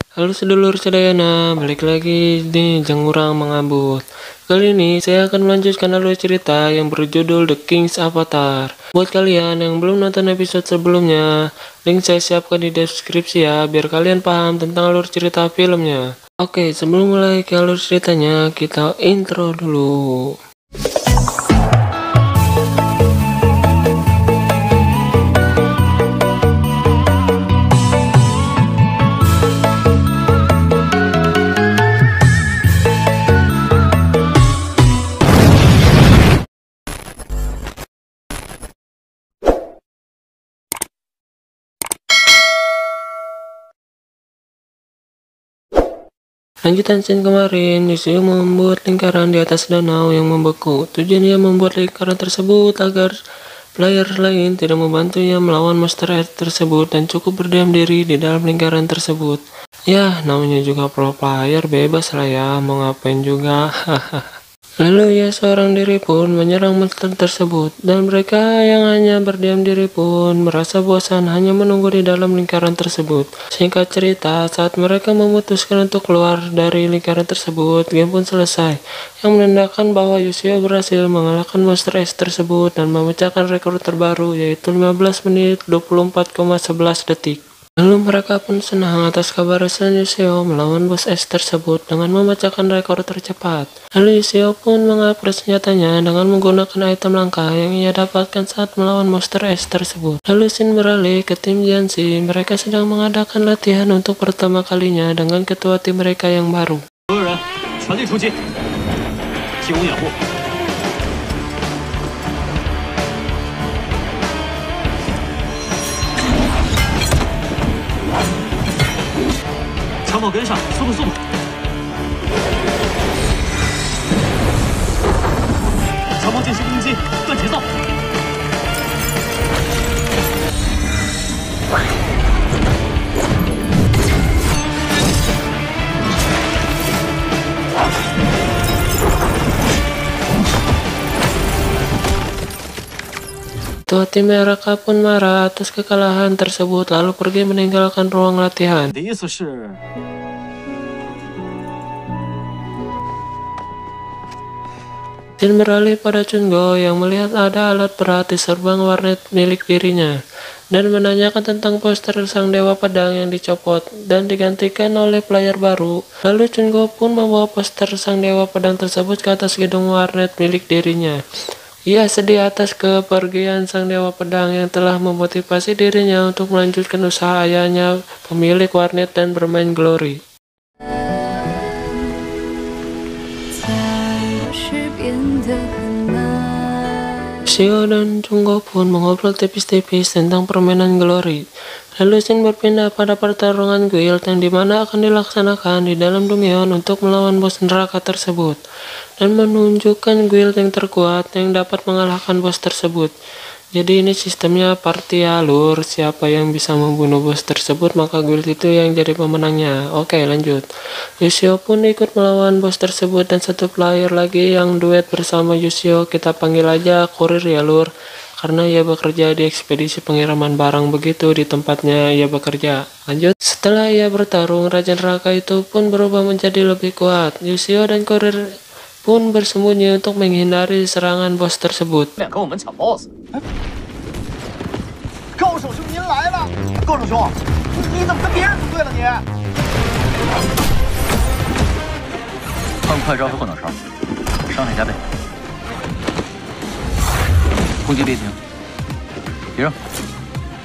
Halo sedulur sedayana, balik lagi di Jangurang Mengabut. Kali ini saya akan melanjutkan alur cerita yang berjudul The King's Avatar. Buat kalian yang belum nonton episode sebelumnya, link saya siapkan di deskripsi ya, biar kalian paham tentang alur cerita filmnya. Oke, sebelum mulai ke alur ceritanya, kita intro dulu. Lanjutan scene kemarin, Yusio membuat lingkaran di atas danau yang membeku. Tujuannya membuat lingkaran tersebut agar player lain tidak membantunya melawan monster air tersebut dan cukup berdiam diri di dalam lingkaran tersebut. Ya, namanya juga pro player, bebas lah ya, mau ngapain juga. Lalu ya seorang diri pun menyerang monster tersebut, dan mereka yang hanya berdiam diri pun merasa bosan hanya menunggu di dalam lingkaran tersebut. Singkat cerita, saat mereka memutuskan untuk keluar dari lingkaran tersebut, game pun selesai, yang menandakan bahwa Yusio berhasil mengalahkan monster es tersebut dan memecahkan rekor terbaru, yaitu 15 menit 24,11 detik. Lalu mereka pun senang atas kabar Yusio melawan bos es tersebut dengan memecahkan rekor tercepat. Lalu Yusio pun mengupgrade senjatanya dengan menggunakan item langka yang ia dapatkan saat melawan monster es tersebut. Lalu scene beralih ke tim Jiangxi, mereka sedang mengadakan latihan untuk pertama kalinya dengan ketua tim mereka yang baru. 枪炮跟上，速度！强炮进行攻击，断节奏。Ketua tim mereka pun marah atas kekalahan tersebut lalu pergi meninggalkan ruang latihan. 的意思是， Scene beralih pada Chungo yang melihat ada alat berat di serbang warnet milik dirinya dan menanyakan tentang poster sang dewa pedang yang dicopot dan digantikan oleh player baru. Lalu Chungo pun membawa poster sang dewa pedang tersebut ke atas gedung warnet milik dirinya. Ia sedih atas kepergian sang dewa pedang yang telah memotivasi dirinya untuk melanjutkan usaha ayahnya, pemilik warnet dan bermain Glory. Shio dan Chungo pun mengobrol tipis-tipis tentang permainan Glory. Lalu scene berpindah pada pertarungan guild yang dimana akan dilaksanakan di dalam Domion untuk melawan bos neraka tersebut dan menunjukkan guild yang terkuat yang dapat mengalahkan bos tersebut. Jadi ini sistemnya party alur, siapa yang bisa membunuh bos tersebut maka guild itu yang jadi pemenangnya. Oke, lanjut. Yusio pun ikut melawan bos tersebut dan satu player lagi yang duet bersama Yusio, kita panggil aja kurir ya lur, karena ia bekerja di ekspedisi pengiriman barang begitu di tempatnya ia bekerja. Lanjut. Setelah ia bertarung, Raja Neraka itu pun berubah menjadi lebih kuat. Yusio dan kurir pun bersembunyi untuk menghindari serangan bos tersebut. 跟我们抢 BOSS。高手兄，您来了！高手兄，你怎么跟别人组队了你？他们快招和后脑勺，伤害加倍。攻击别停，别扔，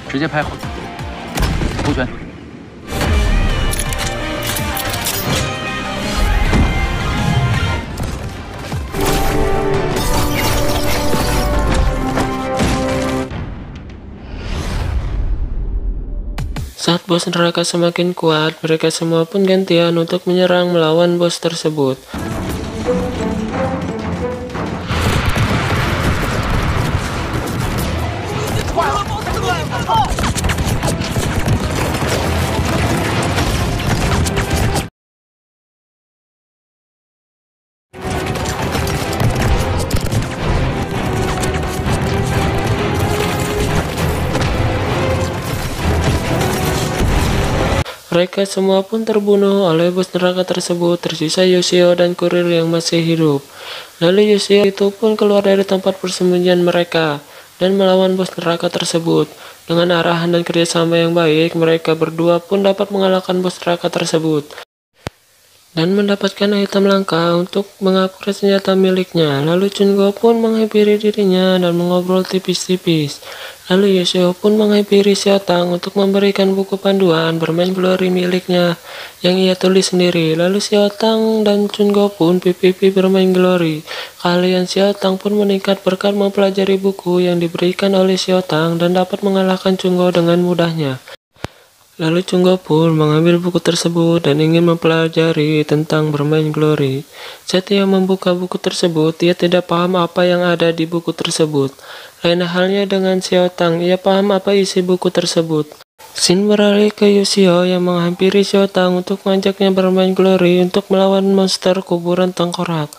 直接拍好。勾拳。 Saat bos neraka semakin kuat, mereka semua pun gantian untuk menyerang melawan bos tersebut. Mereka semua pun terbunuh oleh bos neraka tersebut, tersisa Yoshio dan kurir yang masih hidup. Lalu Yoshio itu pun keluar dari tempat persembunyian mereka dan melawan bos neraka tersebut. Dengan arahan dan kerjasama yang baik, mereka berdua pun dapat mengalahkan bos neraka tersebut dan mendapatkan item langka untuk mengupgrade senjata miliknya. Lalu Chungo pun menghampiri dirinya dan mengobrol tipis-tipis. Lalu Yoshio pun menghampiri Xiaotang untuk memberikan buku panduan bermain glory miliknya yang ia tulis sendiri. Lalu Xiaotang dan Chungo pun PvP bermain glory. Keahlian Xiaotang pun meningkat berkat mempelajari buku yang diberikan oleh Xiaotang dan dapat mengalahkan Chungo dengan mudahnya. Lalu Chungo pun mengambil buku tersebut dan ingin mempelajari tentang bermain glory. Saat ia membuka buku tersebut, ia tidak paham apa yang ada di buku tersebut. Lain halnya dengan Xiaotang, ia paham apa isi buku tersebut. Shin beralih ke Yoshio yang menghampiri Xiaotang untuk mengajaknya bermain glory untuk melawan monster kuburan tengkorak.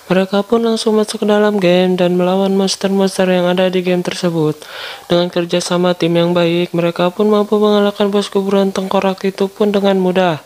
Mereka pun langsung masuk ke dalam game dan melawan monster-monster yang ada di game tersebut. Dengan kerjasama tim yang baik, mereka pun mampu mengalahkan bos kuburan tengkorak itu pun dengan mudah.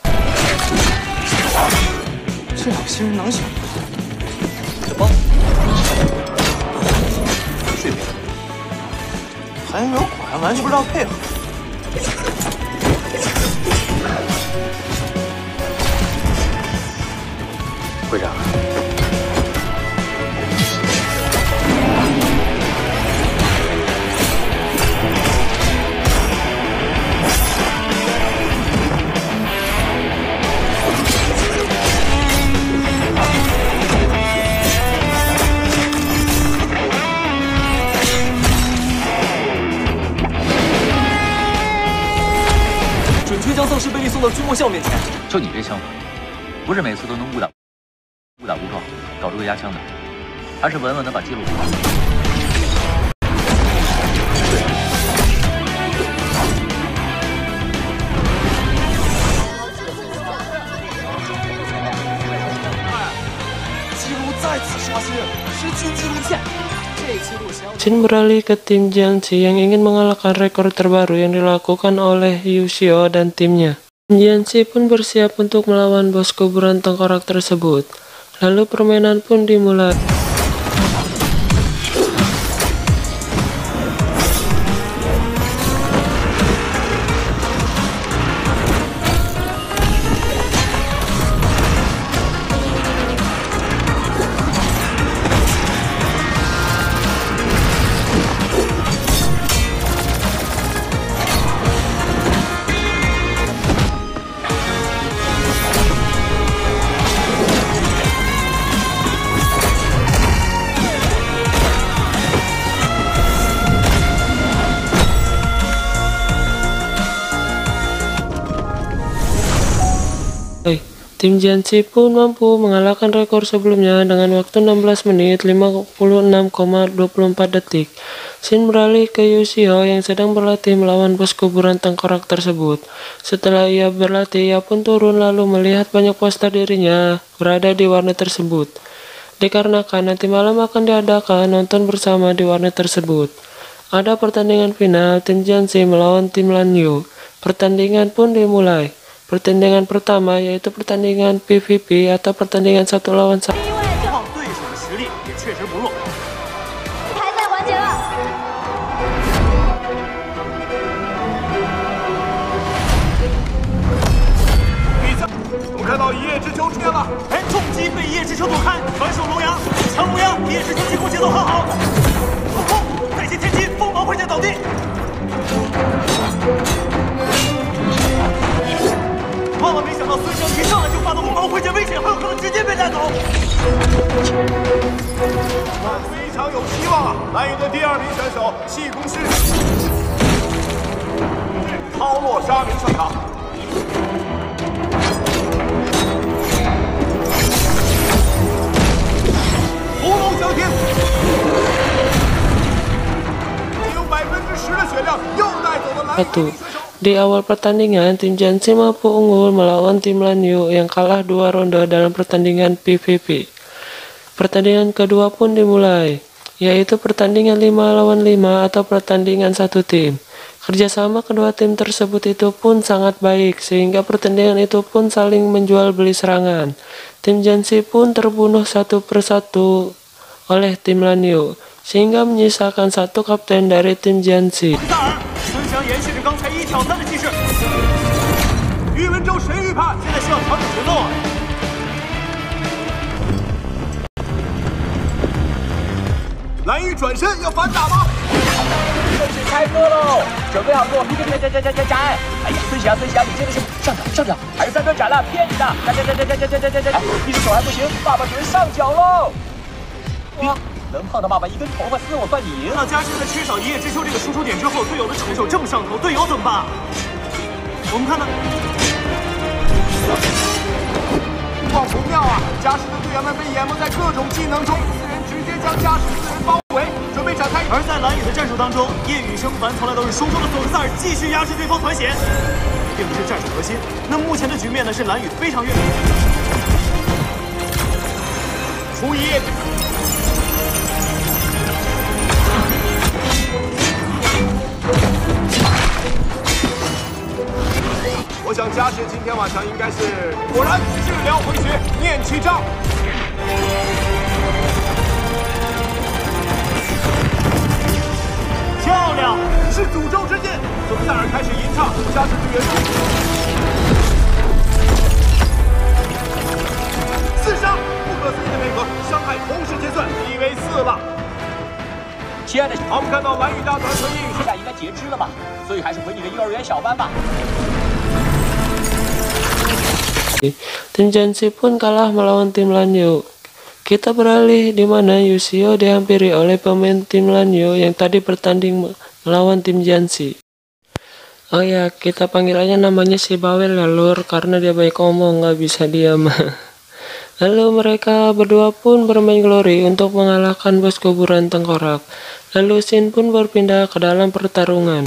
就你这枪法，不是每次都能误打误撞搞出个压枪的，还是稳稳的把记录出来。Shin beralih ke tim Jiangxi yang ingin mengalahkan rekor terbaru yang dilakukan oleh Yoshio dan timnya. Tim Jiangxi pun bersiap untuk melawan bos kuburan tengkorak tersebut. Lalu permainan pun dimulai. Tim Jiangxi pun mampu mengalahkan rekor sebelumnya dengan waktu 16 menit 56,24 detik. Shin beralih ke Yoshio yang sedang berlatih melawan bos kuburan tengkorak tersebut. Setelah ia berlatih, ia pun turun lalu melihat banyak poster dirinya berada di warnet tersebut. Dikarenakan nanti malam akan diadakan nonton bersama di warnet tersebut. Ada pertandingan final tim Jiangxi melawan tim Lanyu. Pertandingan pun dimulai. Pertandingan pertama yaitu pertandingan PVP atau pertandingan 1 lawan 1. Di awal pertandingan, tim Jiangxi mampu unggul melawan tim Lanyu yang kalah 2 ronde dalam pertandingan PVP. Pertandingan kedua pun dimulai. yaitu pertandingan 5 lawan 5 atau pertandingan satu tim. Kerjasama kedua tim tersebut itu pun sangat baik, sehingga pertandingan itu pun saling menjual beli serangan. Tim Jiangxi pun terbunuh satu persatu oleh tim Lanyu, sehingga menyisakan satu kapten dari tim Jiangxi.开喝喽！准备好给我劈！哎呀，孙翔，你真的是上脚，还是3分斩了，骗你的！哎，一只手还不行，爸爸准备上脚喽！哇，能碰到爸爸一根头发丝，我算你赢。那加时在缺少一叶知秋这个输出点之后，队友的承受这么上头，队友怎么办？我们看看，好不妙啊！加时的队员们被淹没在各种技能中，四人直接将加时4人包围，准备展开。而在蓝宇的战术当中，叶雨生凡从来都是输出的索克塞尔继续压制对方团血，并不是战术核心。那目前的局面呢，是蓝宇非常愿意出一叶。我想加时今天晚上应该是果然治疗回血，念其章。漂亮，是诅咒之剑。索克塞尔开始吟唱，加时队员4杀，不可思议的配合，伤害同时结算，1为4了。亲爱的，好，我们看到蓝宇大团和叶雨现在应该截肢了吧？所以还是回你个幼儿园小班吧。Tim Jiangxi pun kalah melawan tim Lanyu. Kita beralih di mana Yusio dihampiri oleh pemain tim Lanyu yang tadi bertanding melawan tim Jiangxi. Oh ya, kita panggil aja namanya si Bawel ya lur, karena dia baik ngomong, nggak bisa diam. Lalu mereka berdua pun bermain glory untuk mengalahkan bos kuburan tengkorak. Lalu Shin pun berpindah ke dalam pertarungan.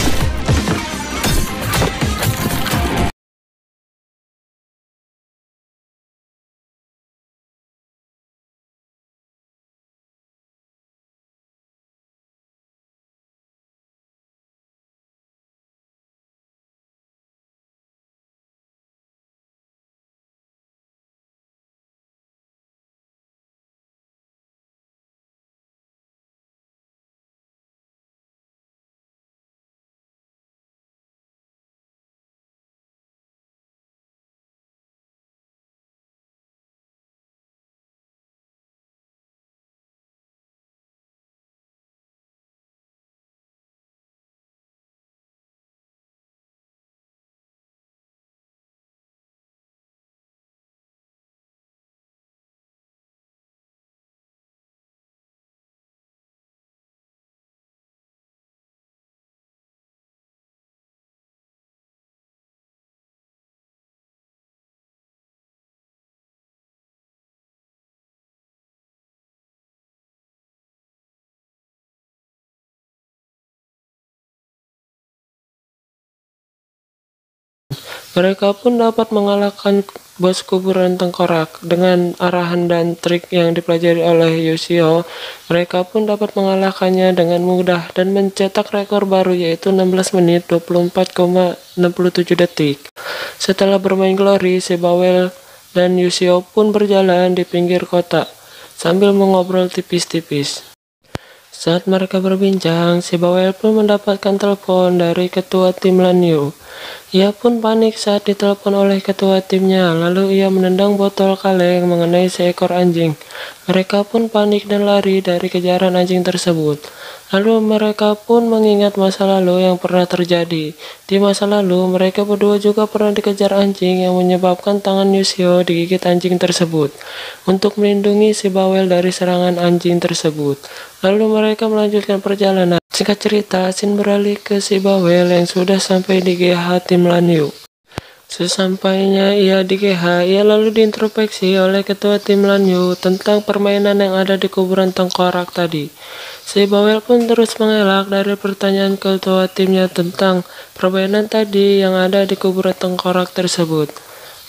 Mereka pun dapat mengalahkan bos kuburan tengkorak dengan arahan dan trik yang dipelajari oleh Yusio. Mereka pun dapat mengalahkannya dengan mudah dan mencetak rekor baru, yaitu 16 menit 24,67 detik. Setelah bermain glory, si Bawel dan Yusio pun berjalan di pinggir kota sambil mengobrol tipis-tipis. Saat mereka berbincang, si Bawel pun mendapatkan telepon dari ketua tim Lanyu. Ia pun panik saat ditelepon oleh ketua timnya, lalu ia menendang botol kaleng mengenai seekor anjing. Mereka pun panik dan lari dari kejaran anjing tersebut. Lalu mereka pun mengingat masa lalu yang pernah terjadi. Di masa lalu, mereka berdua juga pernah dikejar anjing yang menyebabkan tangan Yusio digigit anjing tersebut untuk melindungi si Bawel dari serangan anjing tersebut. Lalu mereka melanjutkan perjalanan. Singkat cerita, Shin beralih ke si Bawel yang sudah sampai di GH tim Lanyu. Sesampainya ia di GH, ia lalu diintrospeksi oleh ketua tim Lanyu tentang permainan yang ada di kuburan tengkorak tadi. Si Bawel pun terus mengelak dari pertanyaan ketua timnya tentang permainan tadi yang ada di kuburan tengkorak tersebut.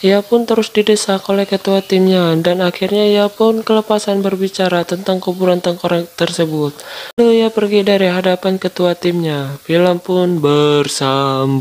Ia pun terus didesak oleh ketua timnya, dan akhirnya ia pun kelepasan berbicara tentang kuburan tengkorak tersebut. Lalu ia pergi dari hadapan ketua timnya. Film pun bersambung.